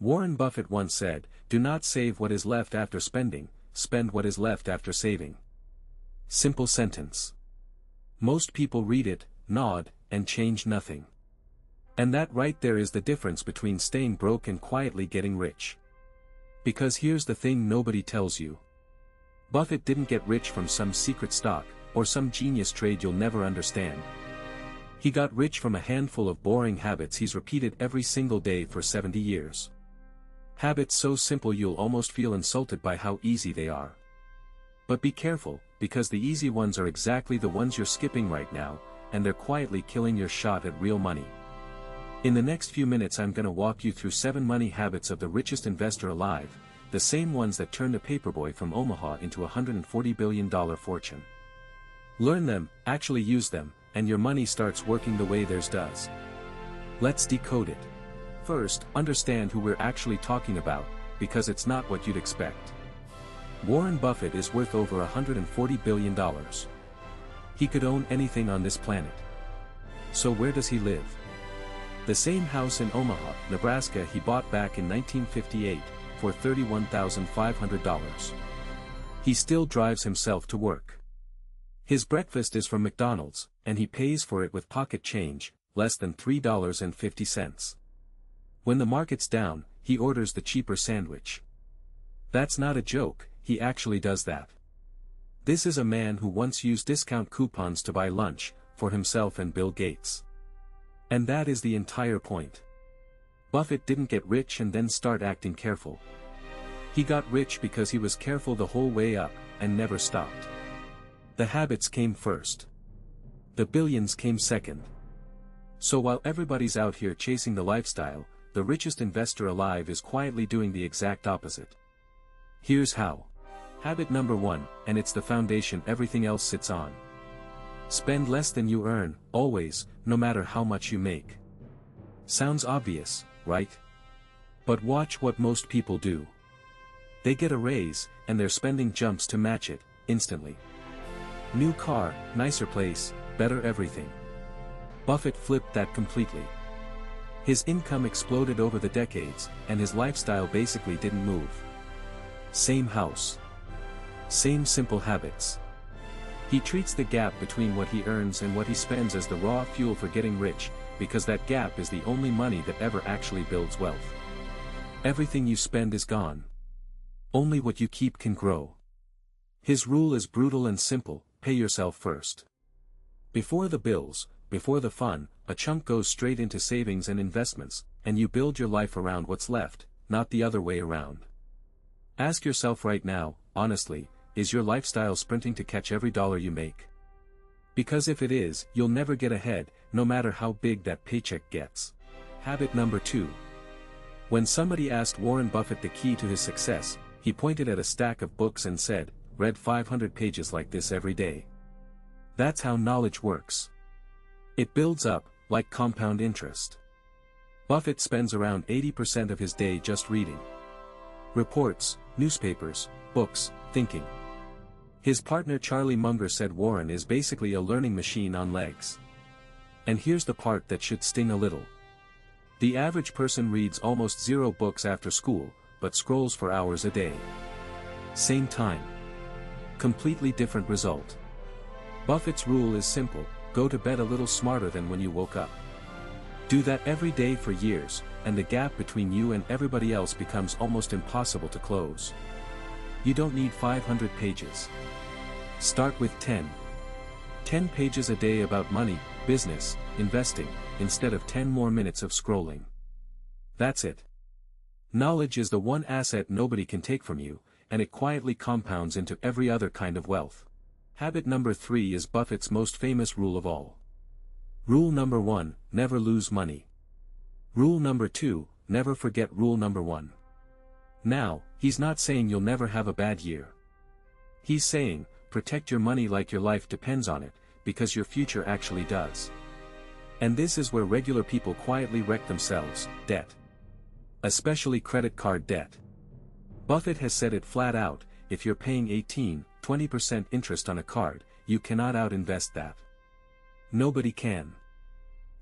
Warren Buffett once said, "Do not save what is left after spending, spend what is left after saving." Simple sentence. Most people read it, nod, and change nothing. And that right there is the difference between staying broke and quietly getting rich. Because here's the thing nobody tells you. Buffett didn't get rich from some secret stock, or some genius trade you'll never understand. He got rich from a handful of boring habits he's repeated every single day for 70 years. Habits so simple you'll almost feel insulted by how easy they are. But be careful, because the easy ones are exactly the ones you're skipping right now, and they're quietly killing your shot at real money. In the next few minutes I'm gonna walk you through 7 money habits of the richest investor alive, the same ones that turned a paperboy from Omaha into a $140 billion fortune. Learn them, actually use them, and your money starts working the way theirs does. Let's decode it. First, understand who we're actually talking about, because it's not what you'd expect. Warren Buffett is worth over $140 billion. He could own anything on this planet. So where does he live? The same house in Omaha, Nebraska he bought back in 1958, for $31,500. He still drives himself to work. His breakfast is from McDonald's, and he pays for it with pocket change, less than $3.50. When the market's down, he orders the cheaper sandwich. That's not a joke, he actually does that. This is a man who once used discount coupons to buy lunch, for himself and Bill Gates. And that is the entire point. Buffett didn't get rich and then start acting careful. He got rich because he was careful the whole way up, and never stopped. The habits came first. The billions came second. So while everybody's out here chasing the lifestyle, the richest investor alive is quietly doing the exact opposite. Here's how. Habit number 1, and it's the foundation everything else sits on. Spend less than you earn, always, no matter how much you make. Sounds obvious, right? But watch what most people do. They get a raise, and their spending jumps to match it, instantly. New car, nicer place, better everything. Buffett flipped that completely. His income exploded over the decades, and his lifestyle basically didn't move. Same house. Same simple habits. He treats the gap between what he earns and what he spends as the raw fuel for getting rich, because that gap is the only money that ever actually builds wealth. Everything you spend is gone. Only what you keep can grow. His rule is brutal and simple: pay yourself first. Before the bills, before the fun, a chunk goes straight into savings and investments, and you build your life around what's left, not the other way around. Ask yourself right now, honestly, is your lifestyle sprinting to catch every dollar you make? Because if it is, you'll never get ahead, no matter how big that paycheck gets. Habit number 2. When somebody asked Warren Buffett the key to his success, he pointed at a stack of books and said, "Read 500 pages like this every day." That's how knowledge works. It builds up, like compound interest. Buffett spends around 80% of his day just reading. Reports, newspapers, books, thinking. His partner Charlie Munger said Warren is basically a learning machine on legs. And here's the part that should sting a little. The average person reads almost 0 books after school, but scrolls for hours a day. Same time. Completely different result. Buffett's rule is simple: go to bed a little smarter than when you woke up. Do that every day for years, and the gap between you and everybody else becomes almost impossible to close. You don't need 500 pages. Start with 10. 10 pages a day about money, business, investing, instead of 10 more minutes of scrolling. That's it. Knowledge is the one asset nobody can take from you, and it quietly compounds into every other kind of wealth. Habit number 3 is Buffett's most famous rule of all. Rule number 1, never lose money. Rule number 2, never forget rule number 1. Now, he's not saying you'll never have a bad year. He's saying, protect your money like your life depends on it, because your future actually does. And this is where regular people quietly wreck themselves: debt. Especially credit card debt. Buffett has said it flat out: if you're paying 18–20% interest on a card, you cannot out-invest that. Nobody can.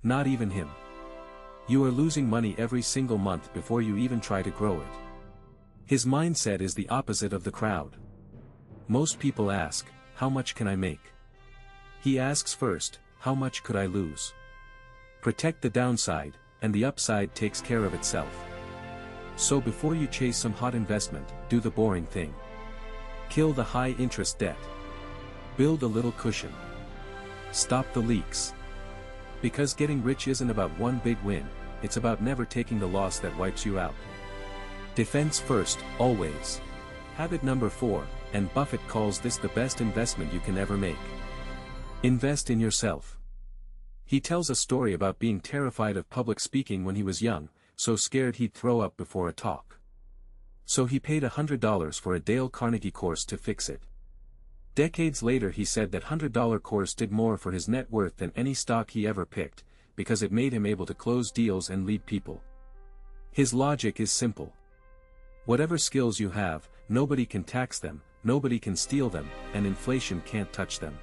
Not even him. You are losing money every single month before you even try to grow it. His mindset is the opposite of the crowd. Most people ask, how much can I make? He asks first, how much could I lose? Protect the downside, and the upside takes care of itself. So before you chase some hot investment, do the boring thing. Kill the high interest debt. Build a little cushion. Stop the leaks. Because getting rich isn't about one big win, it's about never taking the loss that wipes you out. Defense first, always. Habit number 4, and Buffett calls this the best investment you can ever make. Invest in yourself. He tells a story about being terrified of public speaking when he was young, so scared he'd throw up before a talk. So he paid $100 for a Dale Carnegie course to fix it. Decades later he said that $100 course did more for his net worth than any stock he ever picked, because it made him able to close deals and lead people. His logic is simple. Whatever skills you have, nobody can tax them, nobody can steal them, and inflation can't touch them.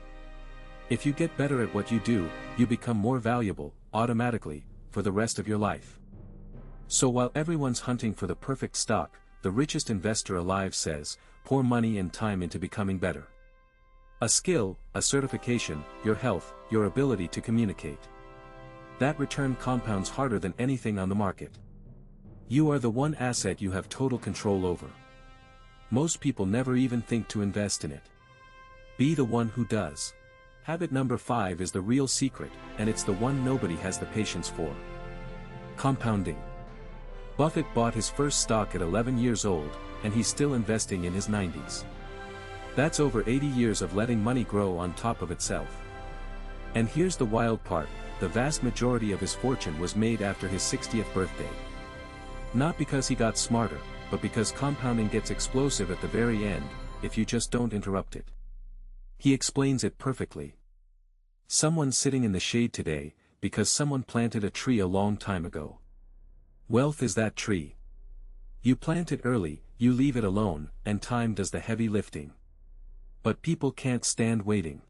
If you get better at what you do, you become more valuable, automatically, for the rest of your life. So while everyone's hunting for the perfect stock, the richest investor alive says, pour money and time into becoming better. A skill, a certification, your health, your ability to communicate. That return compounds harder than anything on the market. You are the one asset you have total control over. Most people never even think to invest in it. Be the one who does. Habit number 5 is the real secret, and it's the one nobody has the patience for. Compounding. Buffett bought his first stock at 11 years old, and he's still investing in his 90s. That's over 80 years of letting money grow on top of itself. And here's the wild part, the vast majority of his fortune was made after his 60th birthday. Not because he got smarter, but because compounding gets explosive at the very end, if you just don't interrupt it. He explains it perfectly. Someone's sitting in the shade today, because someone planted a tree a long time ago. Wealth is that tree. You plant it early, you leave it alone, and time does the heavy lifting. But people can't stand waiting.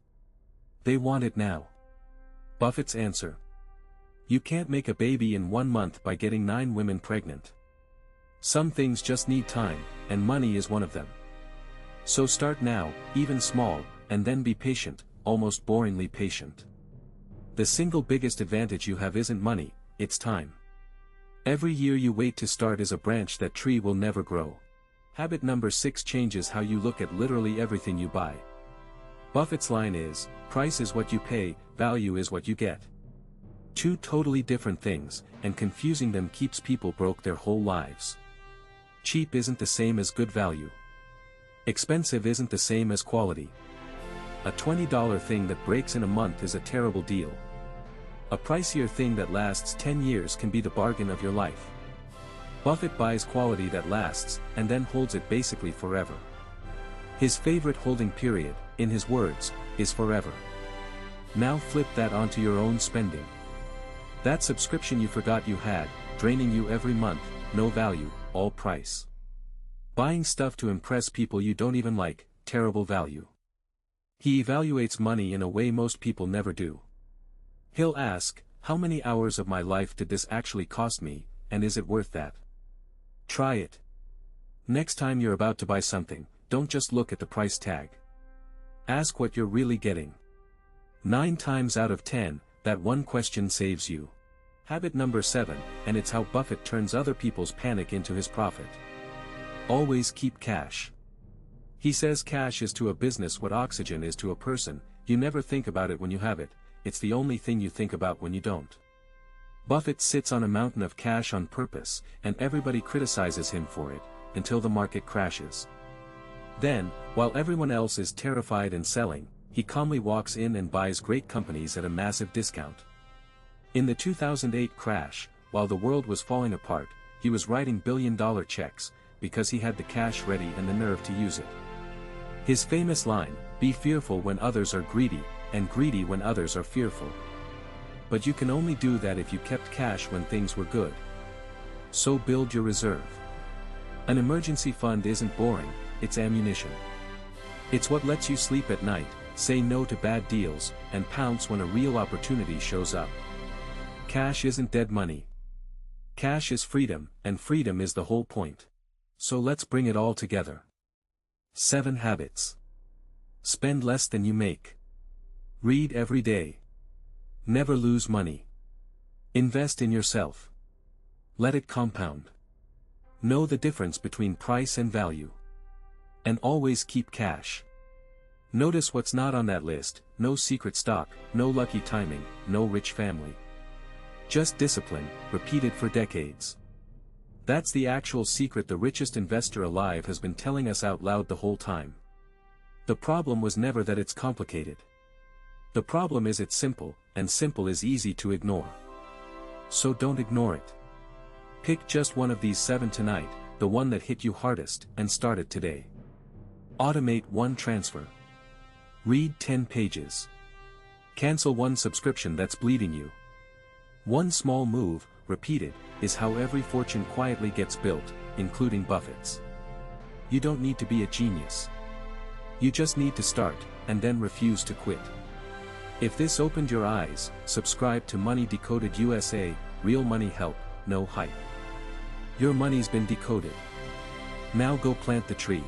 They want it now. Buffett's answer. You can't make a baby in 1 month by getting 9 women pregnant. Some things just need time, and money is one of them. So start now, even small, and then be patient, almost boringly patient. The single biggest advantage you have isn't money, it's time. Every year you wait to start is a branch that tree will never grow. Habit number 6 changes how you look at literally everything you buy. Buffett's line is, price is what you pay, value is what you get. 2 totally different things, and confusing them keeps people broke their whole lives. Cheap isn't the same as good value. Expensive isn't the same as quality. A $20 thing that breaks in a month is a terrible deal. A pricier thing that lasts 10 years can be the bargain of your life. Buffett buys quality that lasts, and then holds it basically forever. His favorite holding period, in his words, is forever. Now flip that onto your own spending. That subscription you forgot you had, draining you every month, no value, all price. Buying stuff to impress people you don't even like, terrible value. He evaluates money in a way most people never do. He'll ask, how many hours of my life did this actually cost me, and is it worth that? Try it. Next time you're about to buy something, don't just look at the price tag. Ask what you're really getting. 9 times out of 10, that one question saves you. Habit number 7, and it's how Buffett turns other people's panic into his profit. Always keep cash. He says cash is to a business what oxygen is to a person, you never think about it when you have it, it's the only thing you think about when you don't. Buffett sits on a mountain of cash on purpose, and everybody criticizes him for it, until the market crashes. Then, while everyone else is terrified and selling, he calmly walks in and buys great companies at a massive discount. In the 2008 crash, while the world was falling apart, he was writing billion-dollar checks, because he had the cash ready and the nerve to use it. His famous line, be fearful when others are greedy, and greedy when others are fearful. But you can only do that if you kept cash when things were good. So build your reserve. An emergency fund isn't boring, it's ammunition. It's what lets you sleep at night, say no to bad deals, and pounce when a real opportunity shows up. Cash isn't dead money. Cash is freedom, and freedom is the whole point. So let's bring it all together. 7 habits. Spend less than you make. Read every day. Never lose money. Invest in yourself. Let it compound. Know the difference between price and value. And always keep cash. Notice what's not on that list: no secret stock, no lucky timing, no rich family. Just discipline, repeated for decades. That's the actual secret the richest investor alive has been telling us out loud the whole time. The problem was never that it's complicated. The problem is it's simple, and simple is easy to ignore. So don't ignore it. Pick just one of these 7 tonight, the one that hit you hardest, and start it today. Automate 1 transfer. Read 10 pages. Cancel 1 subscription that's bleeding you. One small move, repeated, is how every fortune quietly gets built, including Buffett's. You don't need to be a genius. You just need to start, and then refuse to quit. If this opened your eyes, subscribe to Money Decoded USA, real money help, no hype. Your money's been decoded. Now go plant the tree.